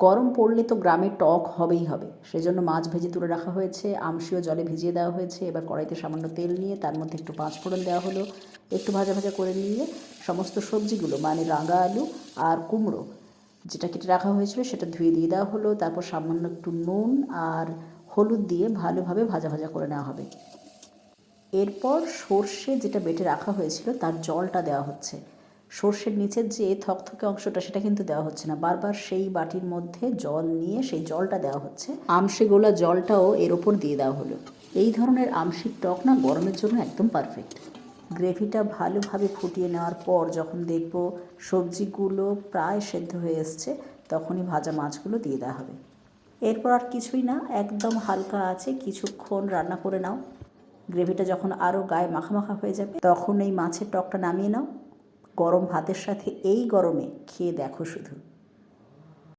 গরম পড়লে তো গ্রামে টক হবেই হবে, সেজন্য মাছ ভেজে তুলে রাখা হয়েছে, আমশিও জলে ভিজিয়ে দেওয়া হয়েছে। এবার কড়াইতে সামান্য তেল নিয়ে তার মধ্যে একটু পাঁচফোড়ন দেওয়া হলো, একটু ভাজা ভাজা করে নিয়ে সমস্ত সবজিগুলো মানে রাঙা আলু আর কুমড়ো যেটা কেটে রাখা হয়েছিল সেটা ধুয়ে দিয়ে দেওয়া হলো। তারপর সামান্য একটু নুন আর হলুদ দিয়ে ভালোভাবে ভাজা ভাজা করে নেওয়া হবে। এরপর সর্ষে যেটা বেটে রাখা হয়েছিল তার জলটা দেওয়া হচ্ছে। সর্ষের নিচের যে থকথকে অংশটা সেটা কিন্তু দেওয়া হচ্ছে না, বারবার সেই বাটির মধ্যে জল নিয়ে সেই জলটা দেওয়া হচ্ছে। আমশে গোলা জলটাও এর ওপর দিয়ে দেওয়া হলো। এই ধরনের আমশির টক না গরমের জন্য একদম পারফেক্ট। গ্রেভিটা ভালোভাবে ফুটিয়ে নেওয়ার পর যখন দেখব সবজিগুলো প্রায় সেদ্ধ হয়ে এসছে, তখনই ভাজা মাছগুলো দিয়ে দেওয়া হবে। এরপর আর কিছুই না, একদম হালকা আছে কিছুক্ষণ রান্না করে নাও। গ্রেভিটা যখন আরও গায়ে মাখা মাখা হয়ে যাবে তখন এই মাছের টকটা নামিয়ে নাও। গরম ভাতের সাথে এই গরমে খেয়ে দেখো শুধু।